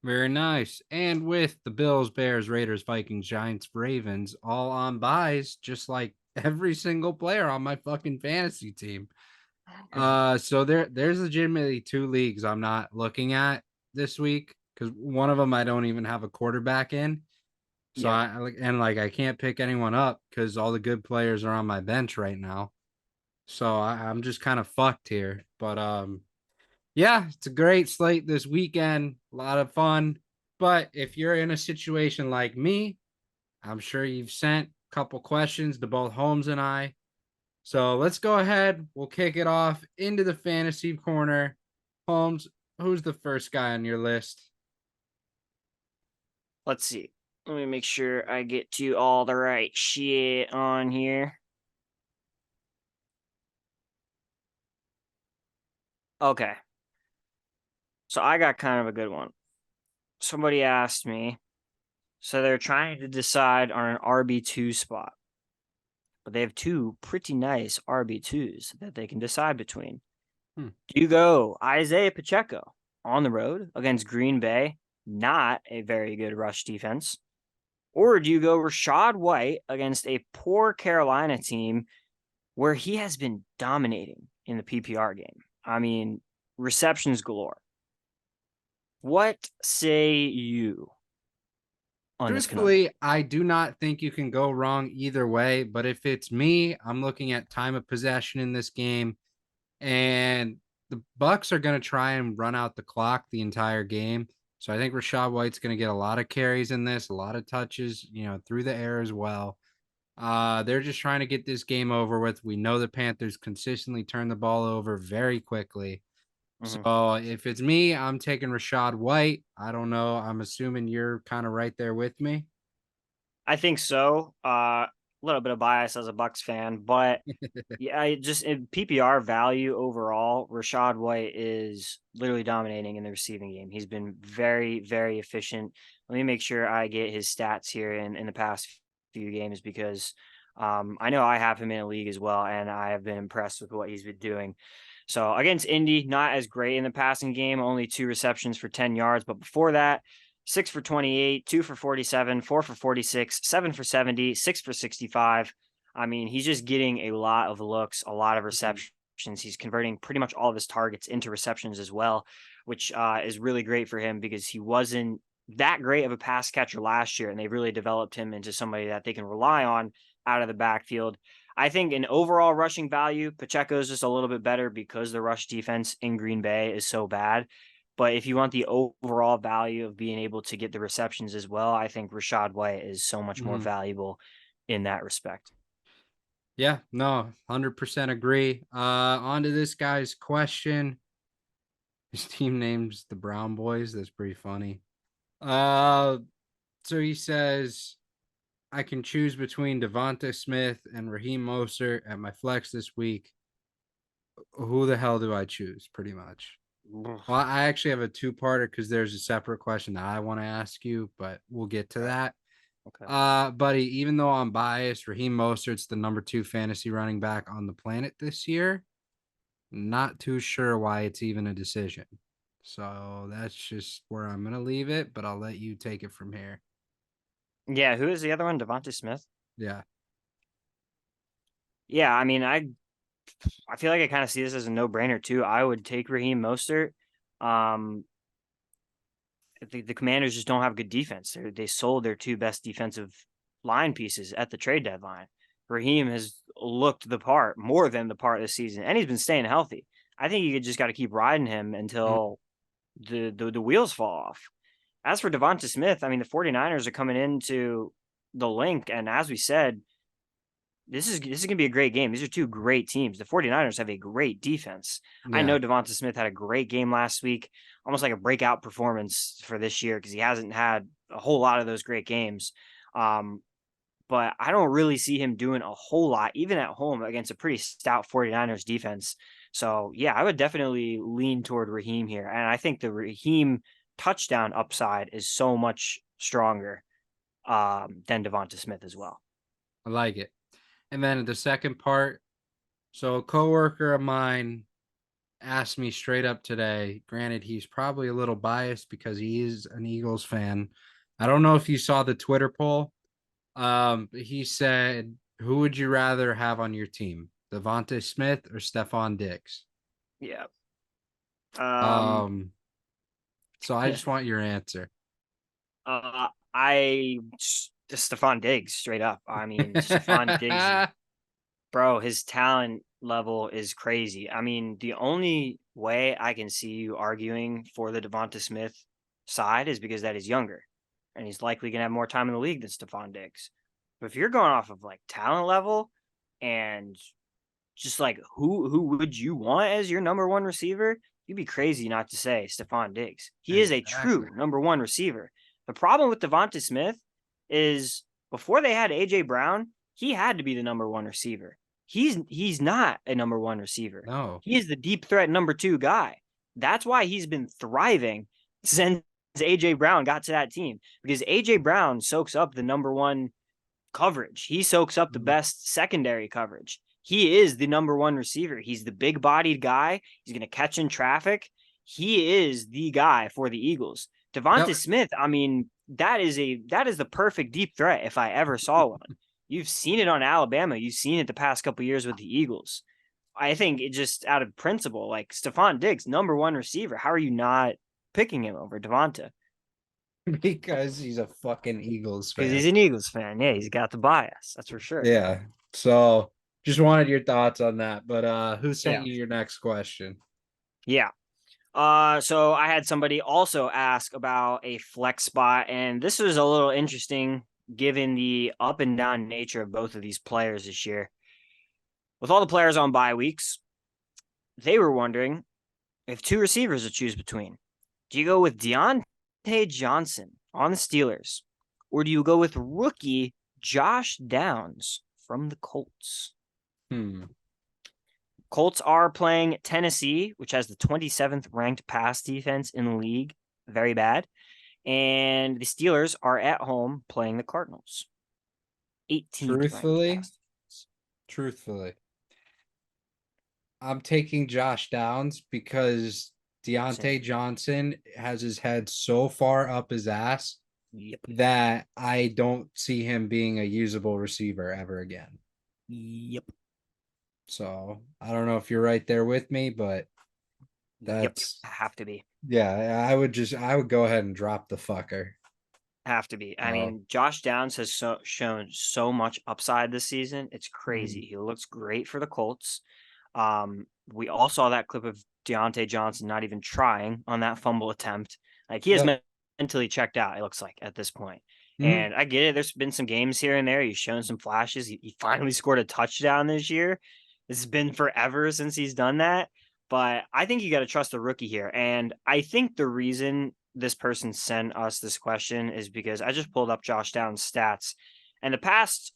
Very nice. And with the Bills, Bears, Raiders, Vikings, Giants, Ravens all on buys, just like every single player on my fucking fantasy team. So there's legitimately 2 leagues I'm not looking at this week because one of them I don't even have a quarterback in. So Yep. I can't pick anyone up because all the good players are on my bench right now. So I'm just kind of fucked here. But yeah, it's a great slate this weekend. A lot of fun. But if you're in a situation like me, I'm sure you've sent a couple questions to both Holmes and I. So let's go ahead. We'll kick it off into the fantasy corner. Holmes, who's the first guy on your list? Let's see. Let me make sure I get to all the right shit on here. Okay. So I got kind of a good one. Somebody asked me, so they're trying to decide on an RB2 spot, but they have two pretty nice RB2s that they can decide between. Hmm. Do you go Isaiah Pacheco on the road against Green Bay, not a very good rush defense? Or do you go Rashad White against a poor Carolina team where he has been dominating in the PPR game? I mean, receptions galore. What say you on this conundrum? Truthfully, I do not think you can go wrong either way. But if it's me, I'm looking at time of possession in this game, and the Bucks are going to try and run out the clock the entire game. So I think Rashad White's going to get a lot of carries in this, a lot of touches, through the air as well. They're just trying to get this game over with. We know the Panthers consistently turn the ball over very quickly. Mhm. So if it's me, I'm taking Rashad White. I don't know. I'm assuming you're kind of right there with me. I think so. A little bit of bias as a Bucks fan, but yeah, just in PPR value overall, Rashad White is literally dominating in the receiving game. He's been very, very efficient. Let me make sure I get his stats here in the past few games because I know I have him in a league as well, and I have been impressed with what he's been doing. So against Indy, not as great in the passing game, only 2 receptions for 10 yards. But before that, 6 for 28, 2 for 47, 4 for 46, 7 for 70, 6 for 65. I mean, he's just getting a lot of looks, a lot of Mhm. receptions. He's converting pretty much all of his targets into receptions as well, which is really great for him because he wasn't that great of a pass catcher last year, and they really developed him into somebody that they can rely on out of the backfield. I think in overall rushing value, Pacheco is just a little bit better because the rush defense in Green Bay is so bad. But if you want the overall value of being able to get the receptions as well, I think Rashad White is so much more Mhm. valuable in that respect. Yeah, no, 100% agree. On to this guy's question. His team name's the Brown Boys. That's pretty funny. Uh, so he says, I can choose between Devonta Smith and Raheem Mostert at my flex this week. Who the hell do I choose? Pretty much. Well, I actually have a two-parter because there's a separate question that I want to ask you, but we'll get to Okay. that. Okay. Buddy, even though I'm biased, Raheem Mostert's the number 2 fantasy running back on the planet this year. Not too sure why it's even a decision. So that's just where I'm gonna leave it, but I'll let you take it from here. Yeah, who is the other one? Devonta Smith? Yeah. Yeah, I mean, I feel like I kind of see this as a no-brainer too. I would take Raheem Mostert. Um, the Commanders just don't have good defense. They sold their 2 best defensive line pieces at the trade deadline. Raheem has looked the part, more than the part this season, and he's been staying healthy. I think you just got to keep riding him Mhm. until the wheels fall off. As for Devonta Smith, I mean, the 49ers are coming into the link, and as we said, this is gonna be a great game. These are 2 great teams. The 49ers have a great defense. I Yeah. know Devonta Smith had a great game last week, almost like a breakout performance for this year because he hasn't had a whole lot of those great games. Um, but I don't really see him doing a whole lot, even at home against a pretty stout 49ers defense. So yeah, I would definitely lean toward Raheem here. And I think the Raheem touchdown upside is so much stronger than Devonta Smith as well. I like it. And then the second part, so a coworker of mine asked me straight up today. Granted, he's probably a little biased because he is an Eagles fan. I don't know if you saw the Twitter poll. But he said, who would you rather have on your team? Devontae Smith or Stephon Diggs? Yeah. Um, Um, so I just want your answer. I just Stephon Diggs straight up. I mean, Stephon Diggs, bro, his talent level is crazy. I mean, the only way I can see you arguing for the Devonta Smith side is because that is younger, and he's likely gonna have more time in the league than Stephon Diggs. But if you're going off of like talent level and just like who would you want as your number one receiver? You'd be crazy not to say Stephon Diggs. He is a Exactly. true number one receiver. The problem with Devonta Smith is before they had AJ Brown, he had to be the number one receiver. he's not a number one receiver. No. He is the deep threat number two guy. That's why he's been thriving since AJ Brown got to that team, because AJ Brown soaks up the number one coverage. He soaks up the best secondary coverage. He is the number one receiver. He's the big bodied guy. He's going to catch in traffic. He is the guy for the Eagles. Yep. Devonta Smith, I mean, that is the perfect deep threat if I ever saw one. You've seen it on Alabama. You've seen it the past couple years with the Eagles. I think it just out of principle, like Stephon Diggs, number one receiver. How are you not picking him over Devonta? Because he's a fucking Eagles Because fan. he's an Eagles fan. Yeah, he's got the bias. That's for sure. Yeah. So just wanted your thoughts on that. But who sent Yeah. you your next question? Yeah. So I had somebody also ask about a flex spot, and this was a little interesting given the up and down nature of both of these players this year. With all the players on bye weeks, they were wondering if two receivers to choose between. Do you go with Deontay Johnson on the Steelers, or do you go with rookie Josh Downs from the Colts? Colts are playing Tennessee, which has the 27th ranked pass defense in the league. Very bad. And the Steelers are at home playing the Cardinals. 18th Truthfully, ranked pass. truthfully, I'm taking Josh Downs because Deontay Johnson has his head so far up his ass that I don't see him being a usable receiver ever again. Yep. So I don't know if you're right there with me, but that's have to be. Yeah, I would go ahead and drop the fucker. Have to be. I mean, Josh Downs has shown so much upside this season. It's crazy. He looks great for the Colts. We all saw that clip of Deontay Johnson not even trying on that fumble attempt. Like, he has mentally checked out, it looks like, at this point. And I get it. There's been some games here and there. He's shown some flashes. He finally scored a touchdown this year. It's been forever since he's done that. But I think you got to trust the rookie here. And I think the reason this person sent us this question is because I just pulled up Josh Downs' stats. And the past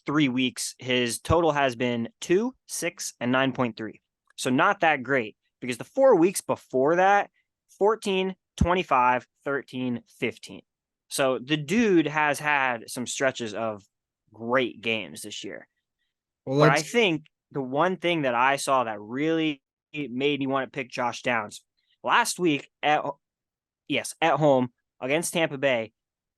3 weeks, his total has been 2, 6, and 9.3. So not that great, because the 4 weeks before that, 14, 25, 13, 15. So the dude has had some stretches of great games this year. But I think the one thing that I saw that really made me want to pick Josh Downs last week at home against Tampa Bay,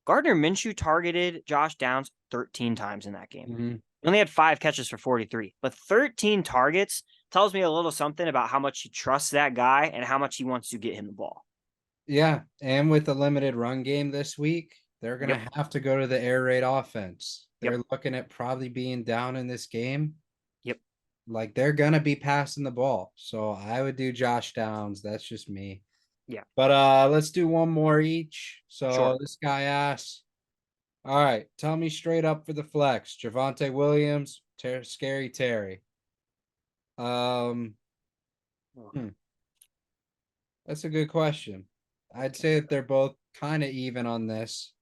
Gardner Minshew targeted Josh Downs 13 times in that game. He only had 5 catches for 43, but 13 targets tells me a little something about how much he trusts that guy and how much he wants to get him the ball. Yeah, and with the limited run game this week, they're going to have to go to the air raid offense. They're looking at probably being down in this game. Like, they're going to be passing the ball. So I would do Josh Downs. That's just me. Yeah. But let's do one more each. So this guy asks, all right, tell me straight up for the flex, Javonte Williams, Scary Terry. That's a good question. I'd say that they're both kind of even on this.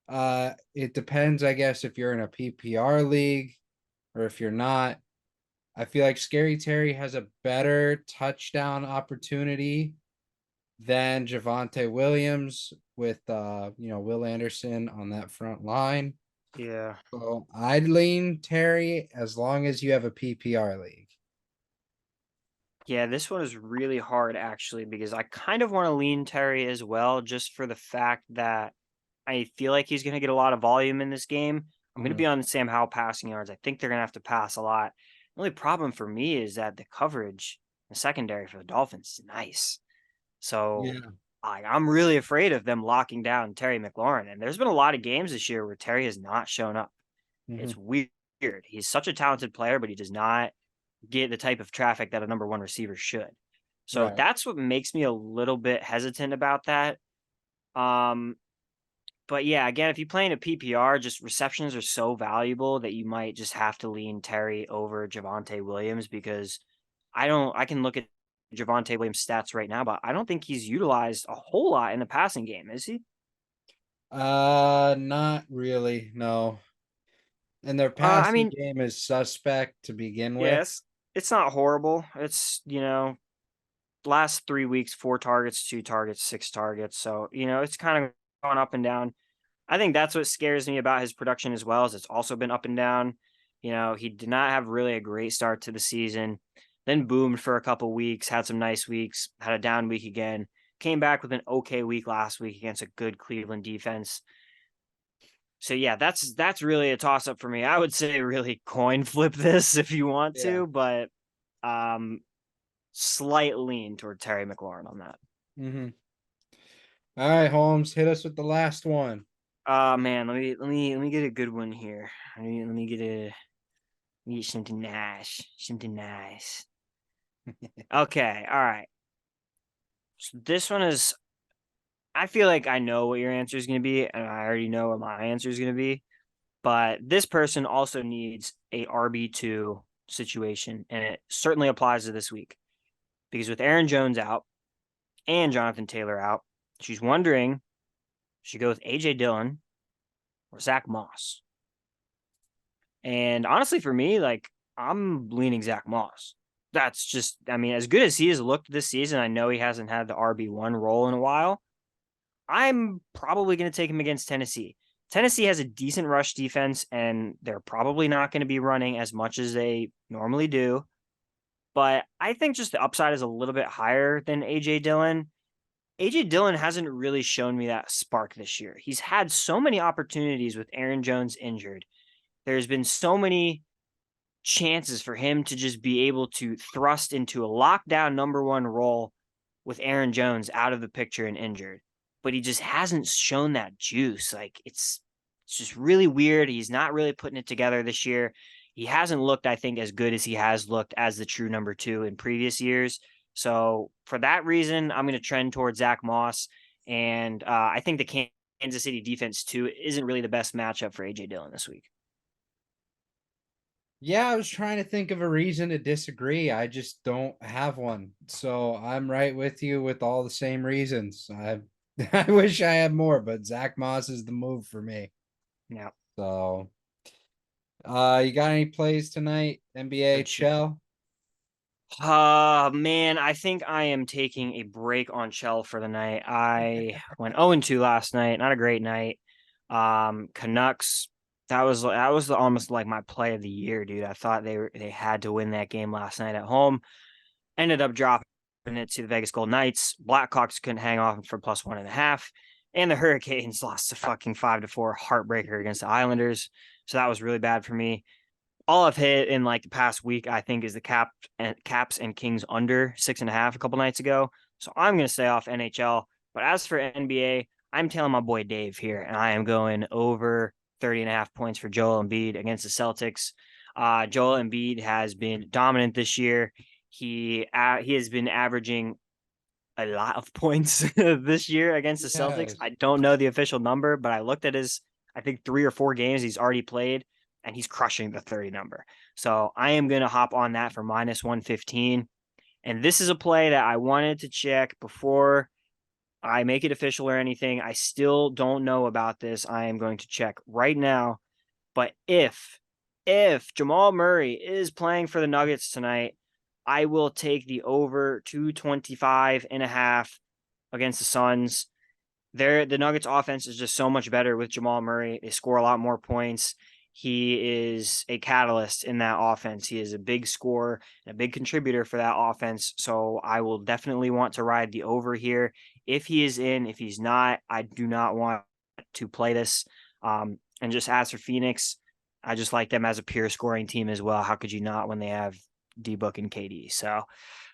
It depends, I guess, if you're in a PPR league or if you're not. I feel like Scary Terry has a better touchdown opportunity than Javonte Williams with Will Anderson on that front line. Yeah. So I'd lean Terry as long as you have a PPR league. Yeah, this one is really hard actually, because I kind of want to lean Terry as well, just for the fact that I feel like he's going to get a lot of volume in this game. I'm going to be on Sam Howell passing yards. I think they're going to have to pass a lot. The only problem for me is that the coverage, the secondary for the Dolphins is nice. So I'm really afraid of them locking down Terry McLaurin. And there's been a lot of games this year where Terry has not shown up. It's weird. He's such a talented player, but he does not get the type of traffic that a number one receiver should. So that's what makes me a little bit hesitant about that. But yeah, again, if you play in a PPR, just receptions are so valuable that you might just have to lean Terry over Javonte Williams, because I can look at Javonte Williams' stats right now, but I don't think he's utilized a whole lot in the passing game, is he? Not really, no. And their I passing mean, game is suspect to begin with. yes, it's not horrible. It's, last 3 weeks, 4 targets, 2 targets, 6 targets. So, it's kind of gone up and down. I think that's what scares me about his production as well, is it's also been up and down. He did not have really a great start to the season, then boomed for a couple weeks, had some nice weeks, had a down week again, came back with an okay week last week against a good Cleveland defense. So yeah, that's really a toss up for me. I would say really coin flip this if you want Yeah. to, but um slight lean toward Terry McLaurin on that. Mm-hmm. All right, Holmes, hit us with the last one. Man, let me get a good one here. Let me get something nice. Something nice. Okay, all right. So this one is, I feel like I know what your answer is going to be, and I already know what my answer is going to be. But this person also needs a RB2 situation, and it certainly applies to this week. Because with Aaron Jones out and Jonathan Taylor out, she's wondering, should she go with AJ Dillon or Zach Moss? And honestly, for me, like, I'm leaning Zach Moss. That's just, I mean, as good as he has looked this season, I know he hasn't had the RB1 role in a while. I'm probably going to take him against Tennessee. Tennessee has a decent rush defense, and they're probably not going to be running as much as they normally do. But I think just the upside is a little bit higher than AJ Dillon. AJ Dillon hasn't really shown me that spark this year. He's had so many opportunities with Aaron Jones injured. There's been so many chances for him to just be able to thrust into a lockdown number one role with Aaron Jones out of the picture and injured. But he just hasn't shown that juice. Like it's just really weird. He's not really putting it together this year. He hasn't looked, I think, as good as he has looked as the true number two in previous years. So for that reason, I'm going to trend towards Zach Moss. And I think the Kansas City defense, too, isn't really the best matchup for A.J. Dillon this week. Yeah, I was trying to think of a reason to disagree. I just don't have one. So I'm right with you with all the same reasons. I wish I had more, but Zach Moss is the move for me. Yeah. So you got any plays tonight? NBA Let's see. Chell? Man, I think I am taking a break on Shell for the night. I went 0-2 last night. Not a great night. Canucks. That was almost like my play of the year, dude. I thought they had to win that game last night at home. Ended up dropping it to the Vegas Golden Knights. Blackhawks couldn't hang off for +1.5, and the Hurricanes lost to fucking 5-4 heartbreaker against the Islanders. So that was really bad for me. All I've hit in like the past week, I think, is the Caps and Kings under 6.5 a couple nights ago. So I'm going to stay off NHL. But as for NBA, I'm telling my boy Dave here, and I am going over 30.5 points for Joel Embiid against the Celtics. Joel Embiid has been dominant this year. He has been averaging a lot of points this year against the Celtics. Yes. I don't know the official number, but I looked at his, I think, 3 or 4 games he's already played, and he's crushing the 30 number. So I am going to hop on that for -115. And this is a play that I wanted to check before I make it official or anything. I still don't know about this. I am going to check right now. But if Jamal Murray is playing for the Nuggets tonight, I will take the over 225.5 against the Suns. The Nuggets offense is just so much better with Jamal Murray. They score a lot more points. He is a catalyst in that offense. He is a big scorer and a big contributor for that offense. So I will definitely want to ride the over here. If he is in, if he's not, I do not want to play this. And just as for Phoenix, I just like them as a pure scoring team as well. How could you not when they have D-Book and KD? So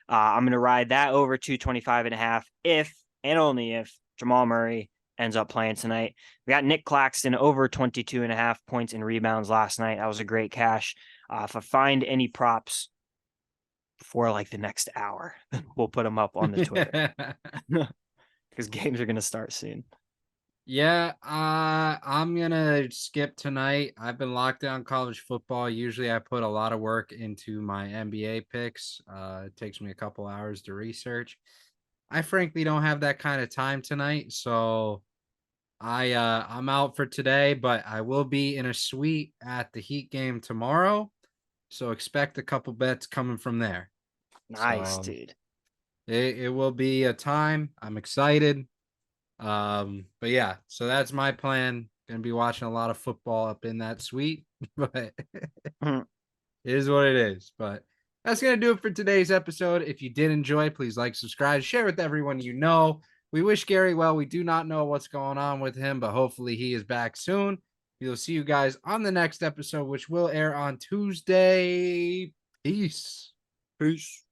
I'm going to ride that over 225.5 if and only if Jamal Murray ends up playing tonight. We got Nick Claxton over 22.5 points and rebounds last night. That was a great cash. If I find any props for like the next hour, we'll put them up on the Twitter because games are going to start soon. Yeah, I'm gonna skip tonight. I've been locked down college football. Usually I put a lot of work into my NBA picks. It takes me a couple hours to research. I frankly don't have that kind of time tonight, so I'm out for today, but I will be in a suite at the Heat game tomorrow. So expect a couple bets coming from there. Nice, So dude. it will be a time. I'm excited. But yeah, so that's my plan. Gonna be watching a lot of football up in that suite, but it Mhm. is what it is. But that's gonna do it for today's episode. If you did enjoy, please like, subscribe, share with everyone you know. We wish Gary well. We do not know what's going on with him, but hopefully he is back soon. We'll see you guys on the next episode, which will air on Tuesday. Peace. Peace.